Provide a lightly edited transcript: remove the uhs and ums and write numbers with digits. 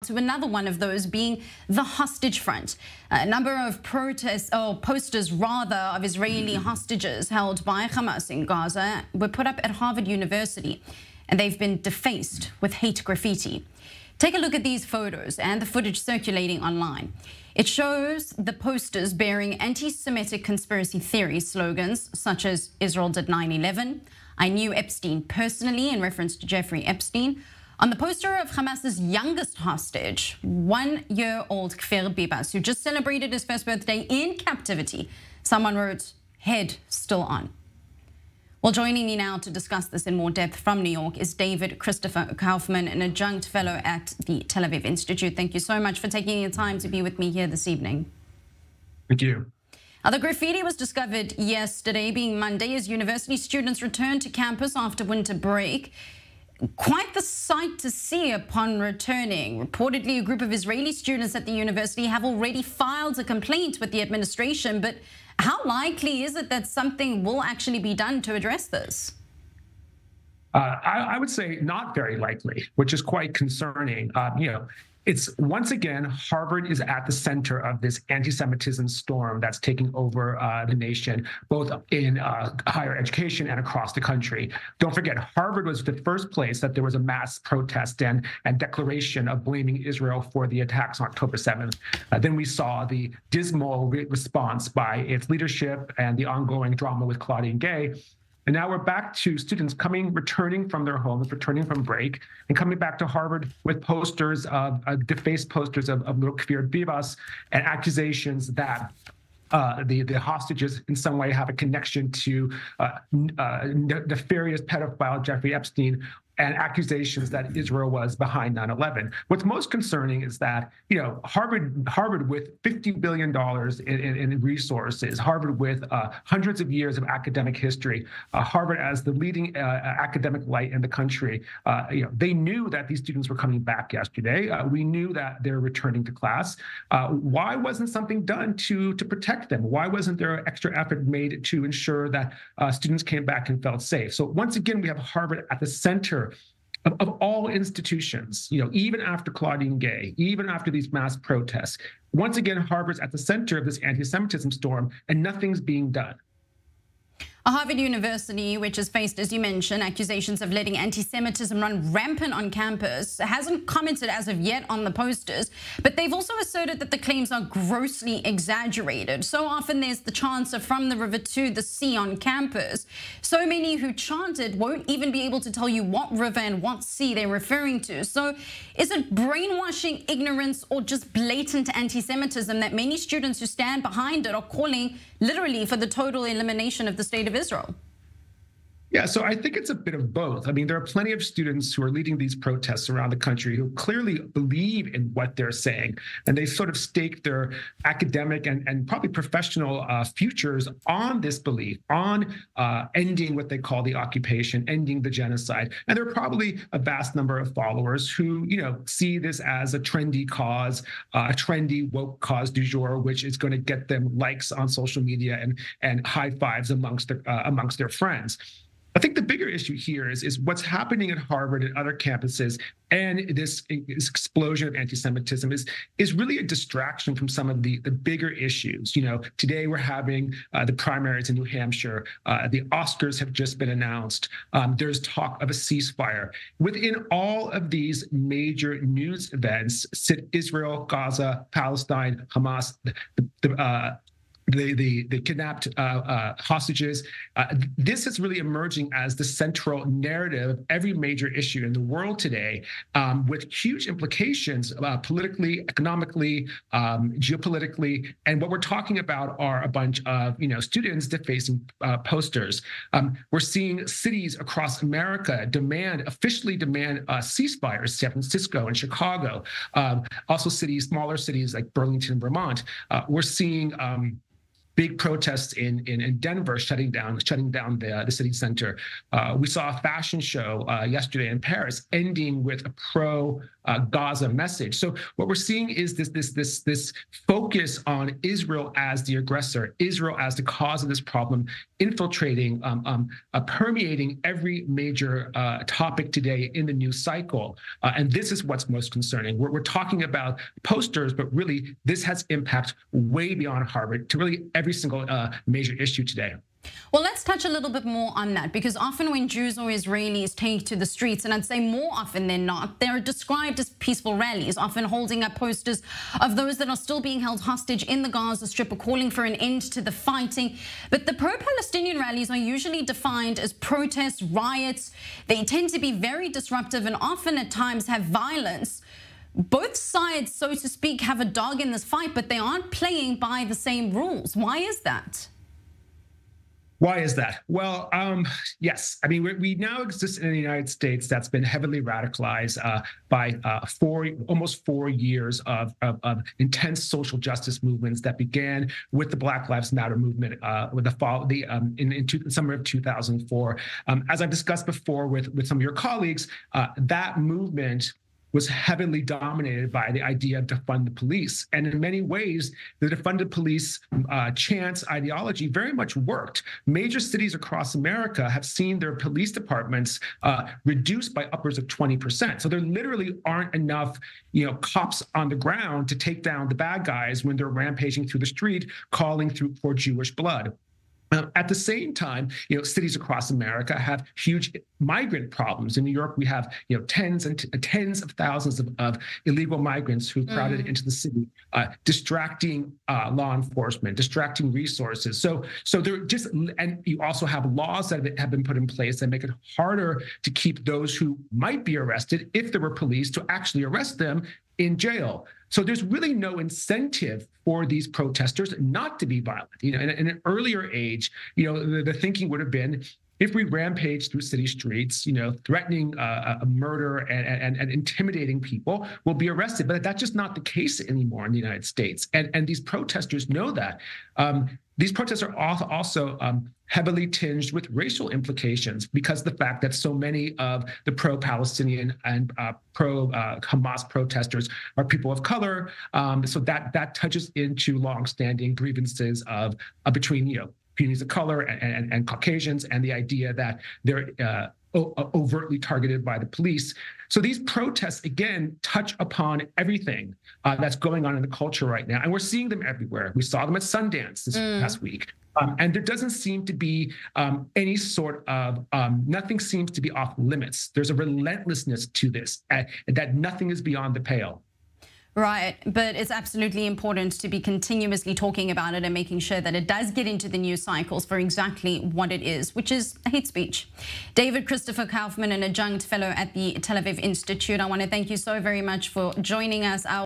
to another one of those being the hostage front. A number of protests, or posters rather, of Israeli hostages held by Hamas in Gaza were put up at Harvard University, and they've been defaced with hate graffiti. Take a look at these photos and the footage circulating online. It shows the posters bearing anti-Semitic conspiracy theory slogans such as "Israel did 9/11," "I knew Epstein personally," in reference to Jeffrey Epstein. On the poster of Hamas's youngest hostage, 1-year-old Kfir Bibas, who just celebrated his first birthday in captivity, someone wrote, "Head still on." Well, joining me now to discuss this in more depth from New York is David Christopher Kaufman, an adjunct fellow at the Tel Aviv Institute. Thank you so much for taking the time to be with me here this evening. Thank you. The graffiti was discovered yesterday, being Monday, as university students returned to campus after winter break. Quite the sight to see upon returning. Reportedly, a group of Israeli students at the university have already filed a complaint with the administration, but how likely is it that something will actually be done to address this? I would say not very likely, which is quite concerning. It's once again, Harvard is at the center of this anti-Semitism storm that's taking over the nation, both in higher education and across the country. Don't forget, Harvard was the first place that there was a mass protest and declaration of blaming Israel for the attacks on October 7th. Then we saw the dismal response by its leadership and the ongoing drama with Claudine Gay. And now we're back to students returning from their homes, returning from break, and coming back to Harvard with posters of defaced posters of little Kfir Bibas and accusations that the hostages in some way have a connection to nefarious pedophile Jeffrey Epstein, and accusations that Israel was behind 9/11. What's most concerning is that, Harvard with $50 billion in resources, Harvard with hundreds of years of academic history, Harvard as the leading academic light in the country, they knew that these students were coming back yesterday. We knew that they're returning to class. Why wasn't something done to protect them? Why wasn't there extra effort made to ensure that students came back and felt safe? So once again, we have Harvard at the center of all institutions, even after Claudine Gay, even after these mass protests. Once again, Harvard's at the center of this anti-Semitism storm, and nothing's being done. Harvard University, which has faced, as you mentioned, accusations of letting anti-Semitism run rampant on campus, hasn't commented as of yet on the posters, but they've also asserted that the claims are grossly exaggerated. So often there's the chant of "from the river to the sea" on campus. So many who chanted won't even be able to tell you what river and what sea they're referring to. So is it brainwashing, ignorance, or just blatant anti-Semitism that many students who stand behind it are calling literally for the total elimination of the state of Israel? Yeah, so I think it's a bit of both. I mean, there are plenty of students who are leading these protests around the country who clearly believe in what they're saying, and they sort of stake their academic and probably professional futures on this belief, on ending what they call the occupation, ending the genocide. And there are probably a vast number of followers who, see this as a trendy cause, a trendy woke cause du jour, which is going to get them likes on social media and high fives amongst their friends. I think the bigger issue here is what's happening at Harvard and other campuses, and this explosion of anti-Semitism is really a distraction from some of the bigger issues. Today we're having the primaries in New Hampshire. The Oscars have just been announced. There's talk of a ceasefire. Within all of these major news events sit Israel, Gaza, Palestine, Hamas, the kidnapped hostages. This is really emerging as the central narrative of every major issue in the world today, with huge implications politically, economically, geopolitically. And what we're talking about are a bunch of students defacing posters. We're seeing cities across America officially demand ceasefires, San Francisco and Chicago. Also smaller cities like Burlington, Vermont. We're seeing big protests in Denver shutting down the city center. We saw a fashion show yesterday in Paris ending with a Gaza message. So what we're seeing is this focus on Israel as the aggressor, Israel as the cause of this problem, infiltrating, permeating every major topic today in the news cycle. And this is what's most concerning. We're talking about posters, but really this has impact way beyond Harvard to really every single major issue today. Well, let's touch a little bit more on that, because often when Jews or Israelis take to the streets, and I'd say more often than not, they're described as peaceful rallies, often holding up posters of those that are still being held hostage in the Gaza Strip or calling for an end to the fighting. But the pro-Palestinian rallies are usually defined as protests, riots. They tend to be very disruptive and often at times have violence. Both sides, so to speak, have a dog in this fight, but they aren't playing by the same rules. Why is that? Why is that? Well, yes. I mean, we now exist in the United States that's been heavily radicalized by almost 4 years of intense social justice movements that began with the Black Lives Matter movement with the fall, in summer of 2004. As I've discussed before with some of your colleagues, that movement was heavily dominated by the idea of defund the police. And in many ways, the defund the police chance ideology very much worked. Major cities across America have seen their police departments reduced by upwards of 20%. So there literally aren't enough, cops on the ground to take down the bad guys when they're rampaging through the street, calling for Jewish blood. At the same time, cities across America have huge migrant problems. In New York, we have tens of thousands of illegal migrants who crowded into the city, distracting law enforcement, distracting resources. So they're just, and you also have laws that have been put in place that make it harder to keep those who might be arrested, if there were police, to actually arrest them in jail. So there's really no incentive for these protesters not to be violent. In an earlier age, the thinking would have been, if we rampage through city streets, threatening a murder and intimidating people, we'll be arrested. But that's just not the case anymore in the United States. And these protesters know that. These protests are also heavily tinged with racial implications, because the fact that so many of the pro-Palestinian and pro-Hamas protesters are people of color. So that touches into longstanding grievances between communities of color and Caucasians, and the idea that they're overtly targeted by the police. So these protests, again, touch upon everything that's going on in the culture right now. And we're seeing them everywhere. We saw them at Sundance this past week. And there doesn't seem to be any sort of, nothing seems to be off limits. There's a relentlessness to this, that nothing is beyond the pale. Right, but it's absolutely important to be continuously talking about it and making sure that it does get into the news cycles for exactly what it is, which is hate speech. David Christopher Kaufman, an adjunct fellow at the Tel Aviv Institute, I want to thank you so very much for joining us.